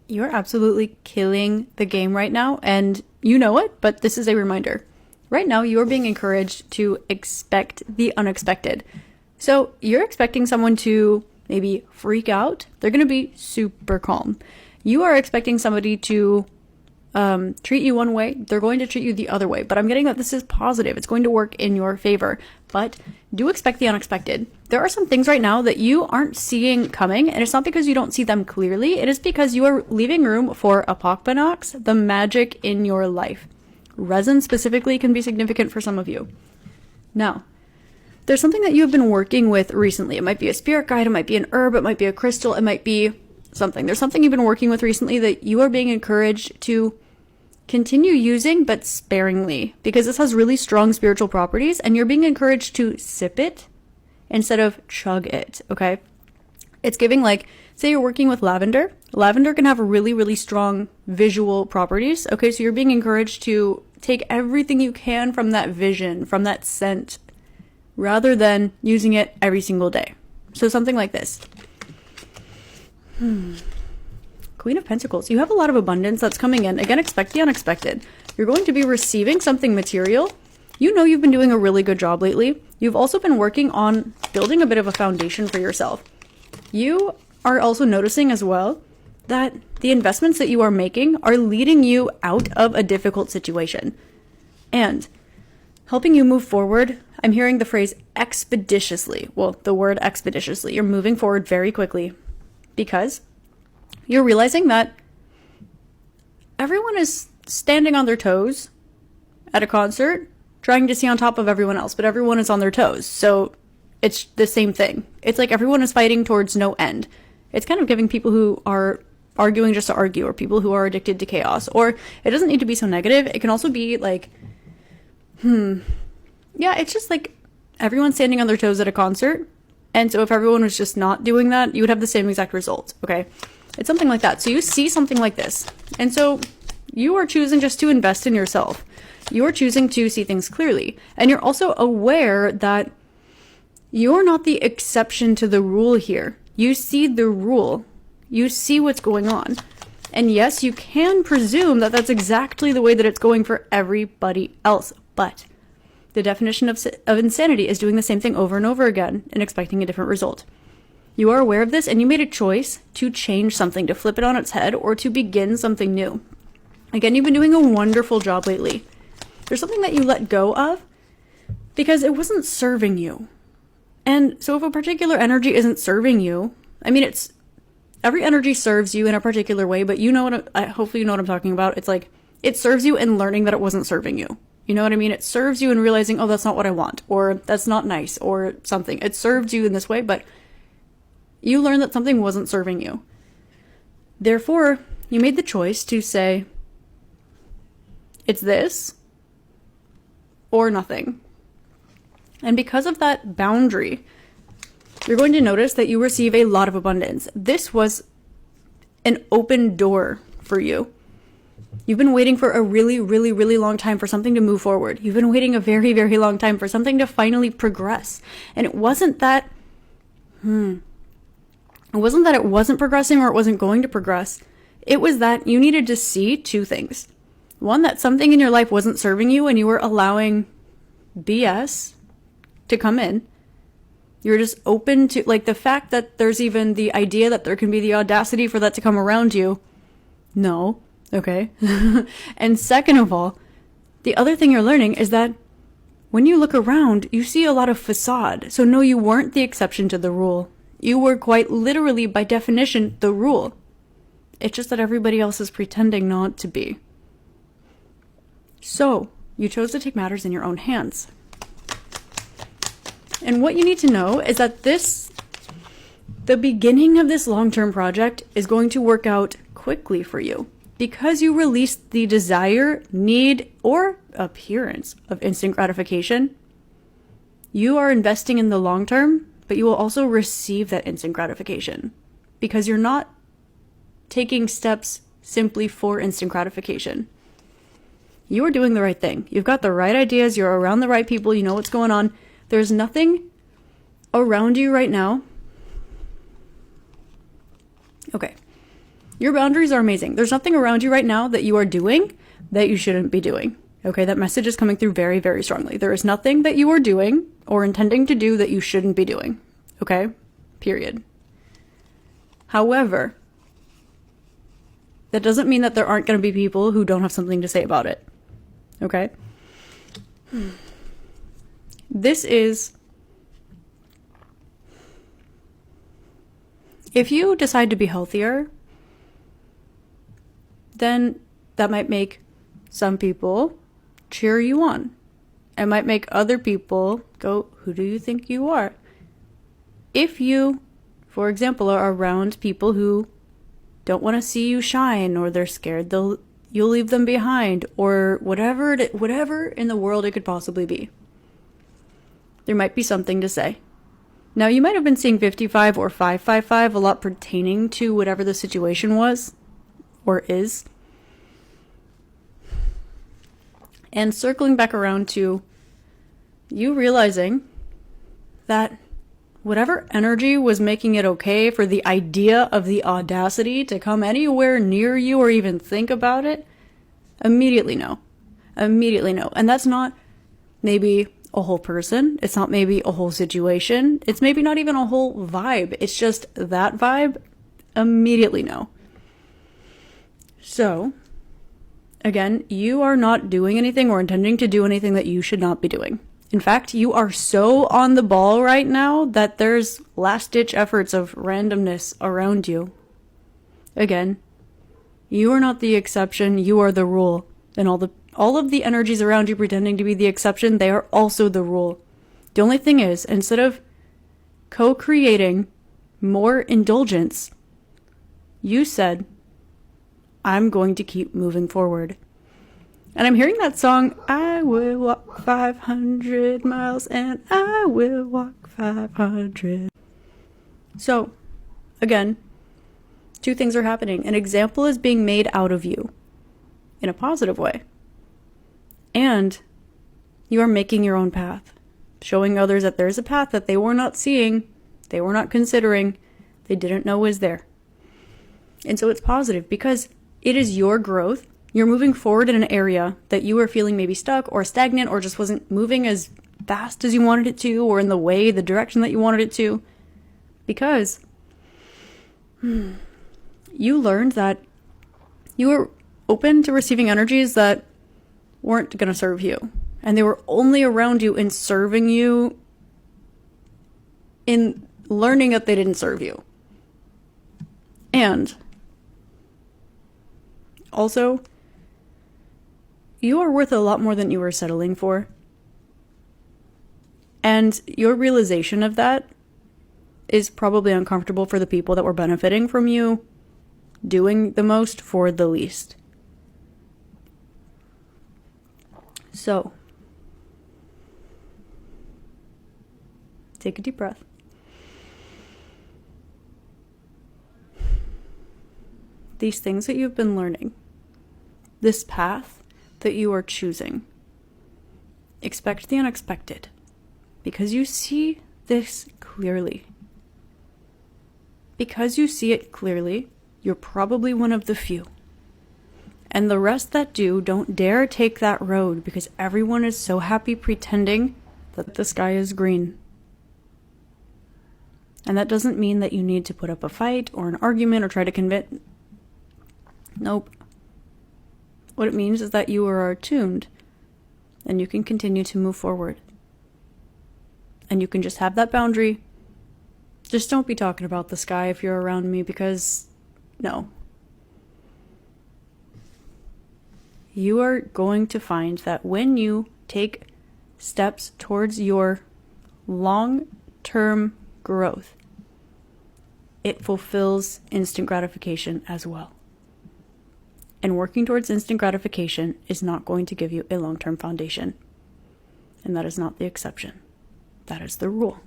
You're absolutely killing the game right now, and you know it, but this is a reminder. Right now, you're being encouraged to expect the unexpected. So you're expecting someone to maybe freak out. They're going to be super calm. You are expecting somebody to treat you one way. They're going to treat you the other way. But I'm getting that this is positive. It's going to work in your favor. But do expect the unexpected. There are some things right now that you aren't seeing coming, and it's not because you don't see them clearly. It is because you are leaving room for Apokpanox, the magic in your life. Resin specifically can be significant for some of you. Now, there's something that you have been working with recently. It might be a spirit guide, it might be an herb, it might be a crystal, it might be something. There's something you've been working with recently that you are being encouraged to continue using, but sparingly, because this has really strong spiritual properties, and you're being encouraged to sip it instead of chug it, okay? It's giving, like, say you're working with lavender. Lavender can have really, really strong visual properties, okay? So you're being encouraged to take everything you can from that vision, from that scent, rather than using it every single day. So something like this. Queen of Pentacles. You have a lot of abundance that's coming in. Again, expect the unexpected. You're going to be receiving something material. You know you've been doing a really good job lately. You've also been working on building a bit of a foundation for yourself. You are also noticing as well that the investments that you are making are leading you out of a difficult situation and helping you move forward. I'm hearing the phrase expeditiously. Well, the word expeditiously. You're moving forward very quickly because you're realizing that everyone is standing on their toes at a concert, trying to see on top of everyone else, but everyone is on their toes. So it's the same thing. It's like everyone is fighting towards no end. It's kind of giving people who are arguing just to argue, or people who are addicted to chaos. Or it doesn't need to be so negative. It can also be like, yeah, it's just like everyone's standing on their toes at a concert. And so if everyone was just not doing that, you would have the same exact result, okay? It's something like that. So you see something like this. And so you are choosing just to invest in yourself. You are choosing to see things clearly. And you're also aware that you're not the exception to the rule here. You see the rule. You see what's going on. And yes, you can presume that that's exactly the way that it's going for everybody else. But the definition of insanity is doing the same thing over and over again and expecting a different result. You are aware of this, and you made a choice to change something, to flip it on its head, or to begin something new. Again, you've been doing a wonderful job lately. There's something that you let go of because it wasn't serving you. And so if a particular energy isn't serving you, I mean, every energy serves you in a particular way, but you know hopefully you know what I'm talking about. It's like, it serves you in learning that it wasn't serving you. You know what I mean? It serves you in realizing, oh, that's not what I want, or that's not nice, or something. It served you in this way, but you learned that something wasn't serving you. Therefore, you made the choice to say, it's this or nothing. And because of that boundary, you're going to notice that you receive a lot of abundance. This was an open door for you. You've been waiting for a really, really, really long time for something to move forward. You've been waiting a very, very long time for something to finally progress. And it wasn't that, it wasn't that it wasn't progressing or it wasn't going to progress. It was that you needed to see two things. One, that something in your life wasn't serving you and you were allowing BS to come in. You're just open to, like, the fact that there's even the idea that there can be the audacity for that to come around you. No. Okay. And second of all, the other thing you're learning is that when you look around, you see a lot of facade. So no, you weren't the exception to the rule. You were quite literally, by definition, the rule. It's just that everybody else is pretending not to be. So, you chose to take matters in your own hands. And what you need to know is that the beginning of this long-term project is going to work out quickly for you because you released the desire, need, or appearance of instant gratification. You are investing in the long term, but you will also receive that instant gratification because you're not taking steps simply for instant gratification. You are doing the right thing. You've got the right ideas. You're around the right people. You know what's going on. There's nothing around you right now. Okay. Your boundaries are amazing. There's nothing around you right now that you are doing that you shouldn't be doing. Okay, that message is coming through very, very strongly. There is nothing that you are doing or intending to do that you shouldn't be doing. Okay? Period. However, that doesn't mean that there aren't going to be people who don't have something to say about it. Okay? This is... If you decide to be healthier, then that might make some people cheer you on. It might make other people go, who do you think you are? If you, for example, are around people who don't want to see you shine, or they're scared you'll leave them behind, or whatever in the world it could possibly be, there might be something to say. Now, you might have been seeing 55 or 555 a lot pertaining to whatever the situation was or is. And circling back around to you realizing that whatever energy was making it okay for the idea of the audacity to come anywhere near you or even think about it, immediately no. Immediately no. And that's not maybe a whole person. It's not maybe a whole situation. It's maybe not even a whole vibe. It's just that vibe. Immediately no. So, again, you are not doing anything or intending to do anything that you should not be doing. In fact, you are so on the ball right now that there's last-ditch efforts of randomness around you. Again, you are not the exception, you are the rule. And all of the energies around you pretending to be the exception, they are also the rule. The only thing is, instead of co-creating more indulgence, you said, I'm going to keep moving forward. And I'm hearing that song, I will walk 500 miles and I will walk 500. So, again, two things are happening. An example is being made out of you in a positive way. And you are making your own path, showing others that there's a path that they were not seeing, they were not considering, they didn't know was there. And so it's positive because it is your growth. You're moving forward in an area that you were feeling maybe stuck or stagnant or just wasn't moving as fast as you wanted it to or in the direction that you wanted it to. Because you learned that you were open to receiving energies that weren't going to serve you. And they were only around you in serving you, in learning that they didn't serve you. And also, you are worth a lot more than you were settling for. And your realization of that is probably uncomfortable for the people that were benefiting from you doing the most for the least. So, take a deep breath. These things that you've been learning, this path that you are choosing, expect the unexpected, because you see this clearly. Because you see it clearly, you're probably one of the few. And the rest that do, don't dare take that road because everyone is so happy pretending that the sky is green. And that doesn't mean that you need to put up a fight or an argument or try to convince. Nope. What it means is that you are attuned and you can continue to move forward. And you can just have that boundary. Just don't be talking about the sky if you're around me because, no. You are going to find that when you take steps towards your long-term growth, it fulfills instant gratification as well. And working towards instant gratification is not going to give you a long-term foundation. And that is not the exception. That is the rule.